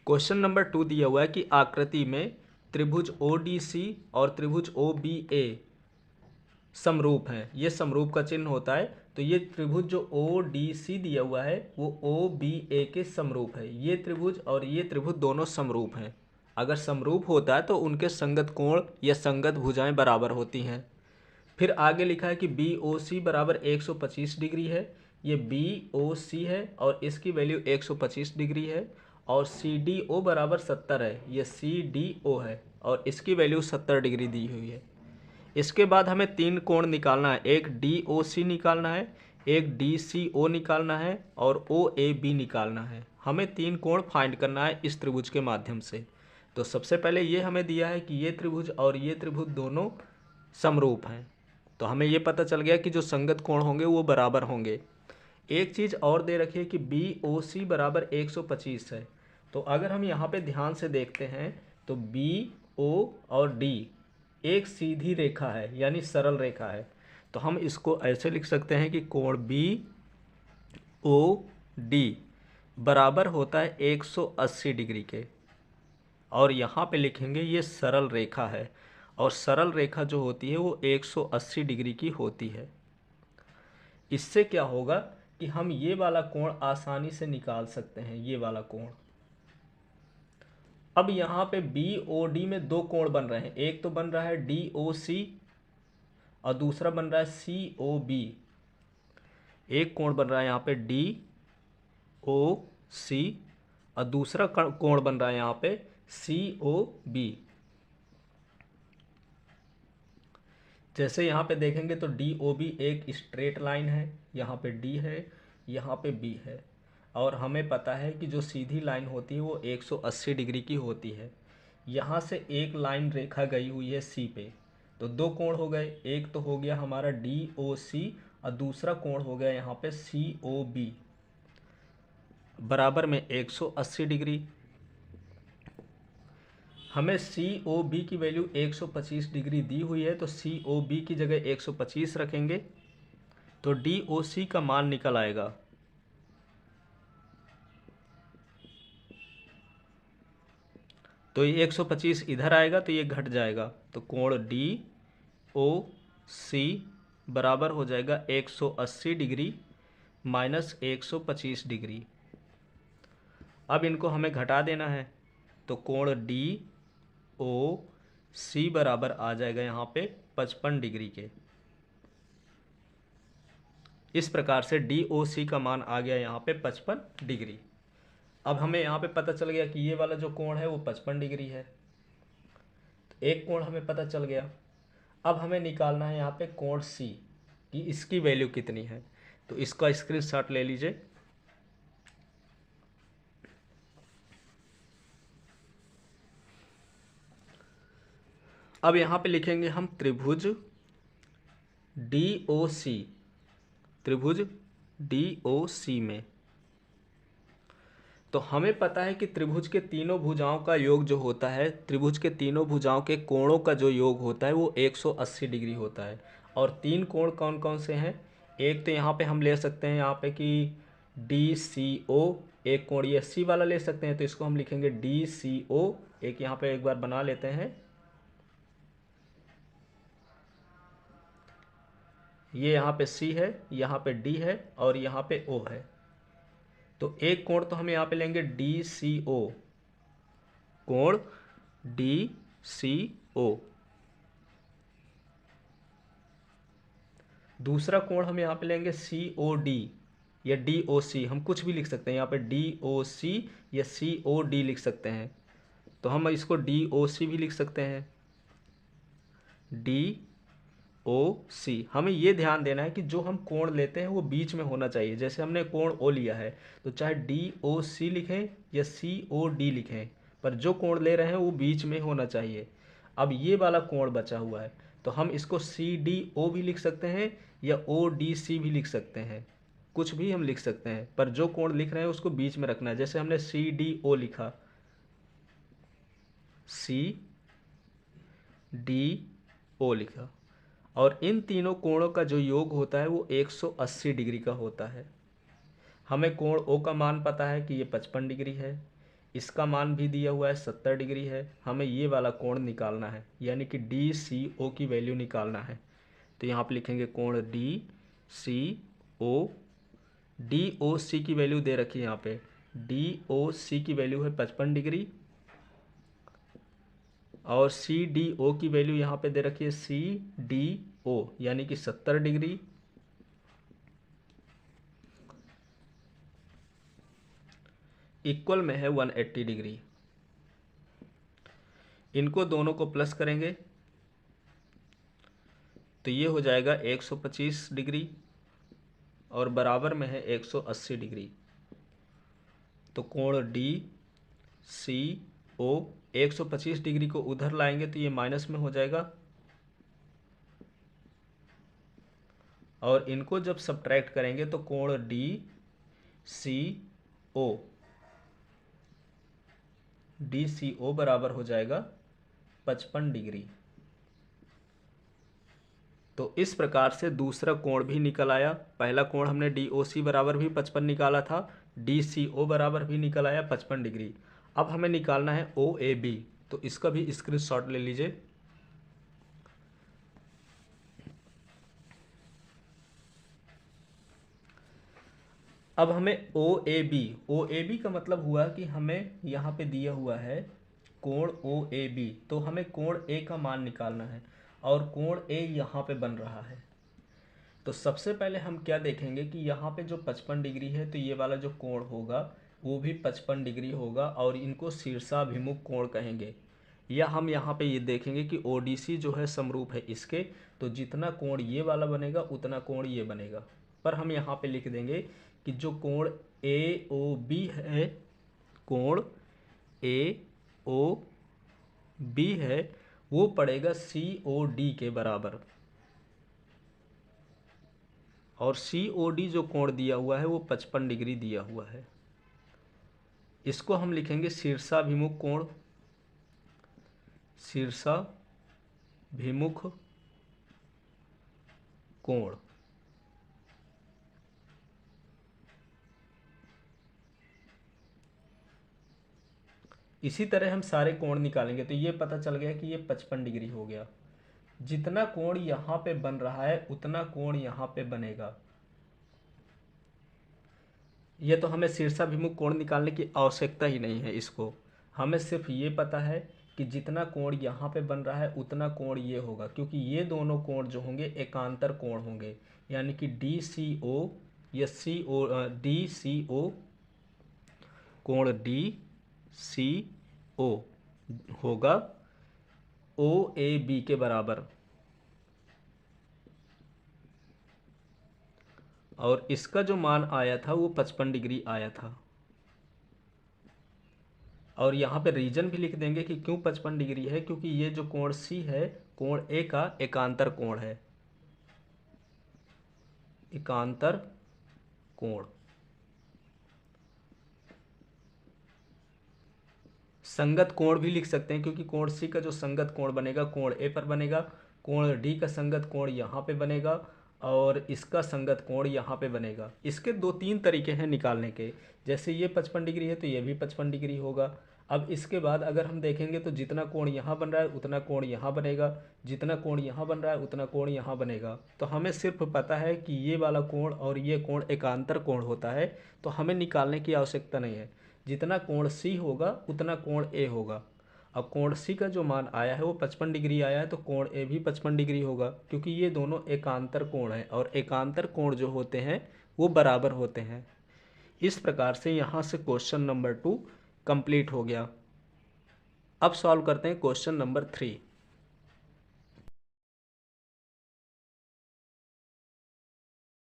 Question number 2 दिया हुआ है कि आकृति में त्रिभुज ODC और त्रिभुज OBA समरूप हैं। ये समरूप का चिन्ह होता है। तो ये त्रिभुज जो ODC दिया हुआ है वो OBA के समरूप है। ये त्रिभुज और ये त्रिभुज दोनों समरूप हैं। अगर समरूप होता है तो उनके संगत कोण या संगत भुजाएं बराबर होती हैं। फिर आगे लिखा है कि BOC बराबर 125 डिग्री है। ये BOC है और इसकी वैल्यू 125 डिग्री है। और CDO बराबर 70 है। ये CDO है और इसकी वैल्यू 70 डिग्री दी हुई है। इसके बाद हमें 3 कोण निकालना है। एक DOC निकालना है, एक DCO निकालना है और OAB निकालना है। हमें 3 कोण फाइंड करना है इस त्रिभुज के माध्यम से। तो सबसे पहले ये हमें दिया है कि ये त्रिभुज और ये त्रिभुज दोनों समरूप हैं। तो हमें ये पता चल गया कि जो संगत कोण होंगे वो बराबर होंगे। एक चीज़ और दे रखी है कि BOC बराबर 125 है। तो अगर हम यहाँ पे ध्यान से देखते हैं तो BO और D एक सीधी रेखा है, यानी सरल रेखा है। तो हम इसको ऐसे लिख सकते हैं कि कोण BOD बराबर होता है 180 डिग्री के। और यहाँ पे लिखेंगे ये सरल रेखा है और सरल रेखा जो होती है वो 180 डिग्री की होती है। इससे क्या होगा कि हम ये वाला कोण आसानी से निकाल सकते हैं, ये वाला कोण। अब यहाँ पे BOD में 2 कोण बन रहे हैं। एक तो बन रहा है DOC और दूसरा बन रहा है COB। एक कोण बन रहा है यहाँ पे DOC और दूसरा कोण बन रहा है यहाँ पे COB। जैसे यहाँ पे देखेंगे तो DOB एक स्ट्रेट लाइन है, यहाँ पे D है, यहाँ पे B है। और हमें पता है कि जो सीधी लाइन होती है वो 180 डिग्री की होती है। यहाँ से एक लाइन रेखा गई हुई है C पे। तो 2 कोण हो गए। एक तो हो गया हमारा DOC और दूसरा कोण हो गया यहाँ पे COB बराबर में 180 डिग्री। हमें COB की वैल्यू 125 डिग्री दी हुई है तो COB की जगह 125 रखेंगे तो DOC का मान निकल आएगा। तो ये 125 इधर आएगा तो ये घट जाएगा। तो कोण DOC बराबर हो जाएगा 180 डिग्री माइनस 125 डिग्री। अब इनको हमें घटा देना है तो कोण DOC बराबर आ जाएगा यहाँ पे 55 डिग्री के। इस प्रकार से DOC का मान आ गया यहाँ पे 55 डिग्री। अब हमें यहाँ पे पता चल गया कि ये वाला जो कोण है वो 55 डिग्री है। तो एक कोण हमें पता चल गया। अब हमें निकालना है यहाँ पे कोण C कि इसकी वैल्यू कितनी है। तो इसका स्क्रीनशॉट ले लीजिए। अब यहाँ पे लिखेंगे हम त्रिभुज DOC, त्रिभुज DOC में। तो हमें पता है कि त्रिभुज के तीनों भुजाओं का योग जो होता है, त्रिभुज के तीनों भुजाओं के कोणों का जो योग होता है वो 180 डिग्री होता है। और 3 कोण कौन कौन से हैं? एक तो यहाँ पे हम ले सकते हैं यहाँ पे कि DCO, एक कोण ये C वाला ले सकते हैं तो इसको हम लिखेंगे DCO। एक यहाँ पे एक बार बना लेते हैं। ये यहाँ पे C है, यहाँ पे D है और यहाँ पे O है। तो एक कोण तो हम यहाँ पे लेंगे DCO, कोण DCO। दूसरा कोण हम यहाँ पे लेंगे COD या DOC, हम कुछ भी लिख सकते हैं यहाँ पे DOC या COD लिख सकते हैं। तो हम इसको DOC भी लिख सकते हैं, DOC। हमें ये ध्यान देना है कि जो हम कोण लेते हैं वो बीच में होना चाहिए। जैसे हमने कोण O लिया है तो चाहे DOC लिखें या COD लिखें, पर जो कोण ले रहे हैं वो बीच में होना चाहिए। अब ये वाला कोण बचा हुआ है तो हम इसको CDO भी लिख सकते हैं या ODC भी लिख सकते हैं, कुछ भी हम लिख सकते हैं, पर जो कोण लिख रहे हैं उसको बीच में रखना है। जैसे हमने CDO लिखा, CDO लिखा। और इन तीनों कोणों का जो योग होता है वो 180 डिग्री का होता है। हमें कोण O का मान पता है कि ये 55 डिग्री है। इसका मान भी दिया हुआ है 70 डिग्री है। हमें ये वाला कोण निकालना है, यानी कि डी सी ओ की वैल्यू निकालना है। तो यहाँ पे लिखेंगे कोण डी सी ओ। डी ओ सी की वैल्यू दे रखी है यहाँ पे, डी ओ सी की वैल्यू है 55 डिग्री, और सी डी ओ की वैल्यू यहाँ पे दे रखी है सी डी ओ यानी कि 70 डिग्री। इक्वल में है 180 डिग्री। इनको दोनों को प्लस करेंगे तो ये हो जाएगा 125 डिग्री और बराबर में है 180 डिग्री। तो कोण डी सी ओ 125 डिग्री को उधर लाएंगे तो ये माइनस में हो जाएगा, और इनको जब सब्ट्रैक्ट करेंगे तो कोण डी सी ओ बराबर हो जाएगा 55 डिग्री। तो इस प्रकार से दूसरा कोण भी निकल आया। पहला कोण हमने डी ओ सी बराबर भी 55 निकाला था, डी सी ओ बराबर भी निकल आया 55 डिग्री। अब हमें निकालना है ओ ए बी, तो इसका भी स्क्रीनशॉट ले लीजिए। अब हमें ओ ए बी का मतलब हुआ कि हमें यहाँ पे दिया हुआ है कोण ओ ए बी, तो हमें कोण ए का मान निकालना है और कोण ए यहाँ पे बन रहा है। तो सबसे पहले हम क्या देखेंगे कि यहाँ पे जो 55 डिग्री है तो ये वाला जो कोण होगा वो भी 55 डिग्री होगा और इनको शीर्षाभिमुख कोण कहेंगे। या हम यहाँ पे ये देखेंगे कि ओडीसी जो है समरूप है इसके, तो जितना कोण ये वाला बनेगा उतना कोण ये बनेगा। पर हम यहाँ पे लिख देंगे कि जो कोण ए ओ बी है, कोण ए ओ बी है वो पड़ेगा सी ओ डी के बराबर, और सी ओ डी जो कोण दिया हुआ है वो 55 डिग्री दिया हुआ है। इसको हम लिखेंगे शीर्षाभिमुख कोण, शीर्षाभिमुख कोण। इसी तरह हम सारे कोण निकालेंगे तो ये पता चल गया कि ये 55 डिग्री हो गया। जितना कोण यहाँ पे बन रहा है उतना कोण यहाँ पे बनेगा। ये तो हमें शीर्षाभिमुख कोण निकालने की आवश्यकता ही नहीं है, इसको हमें सिर्फ ये पता है कि जितना कोण यहाँ पे बन रहा है उतना कोण ये होगा, क्योंकि ये दोनों कोण जो होंगे एकांतर कोण होंगे, यानी कि डी सी ओ या डी सी ओ, कोण डी सी ओ होगा ओ ए बी के बराबर, और इसका जो मान आया था वो 55 डिग्री आया था। और यहाँ पे रीजन भी लिख देंगे कि क्यों 55 डिग्री है, क्योंकि ये जो कोण सी है कोण ए का एकांतर कोण है, एकांतर कोण। संगत कोण भी लिख सकते हैं, क्योंकि कोण सी का जो संगत कोण बनेगा कोण ए पर बनेगा, कोण डी का संगत कोण यहाँ पे बनेगा और इसका संगत कोण यहाँ पे बनेगा। इसके 2-3 तरीके हैं निकालने के, जैसे ये 55 डिग्री है तो ये भी 55 डिग्री होगा। अब इसके बाद अगर हम देखेंगे तो जितना कोण यहाँ बन रहा है उतना कोण यहाँ बनेगा, जितना कोण यहाँ बन रहा है उतना कोण यहाँ बनेगा। तो हमें सिर्फ पता है कि ये वाला कोण और ये कोण एकांतर कोण होता है, तो हमें निकालने की आवश्यकता नहीं है। जितना कोण सी होगा उतना कोण ए होगा। अब कोण सी का जो मान आया है वो 55 डिग्री आया है, तो कोण ए भी 55 डिग्री होगा, क्योंकि ये दोनों एकांतर कोण हैं और एकांतर कोण जो होते हैं वो बराबर होते हैं। इस प्रकार से यहाँ से क्वेश्चन नंबर 2 कंप्लीट हो गया। अब सॉल्व करते हैं क्वेश्चन नंबर 3।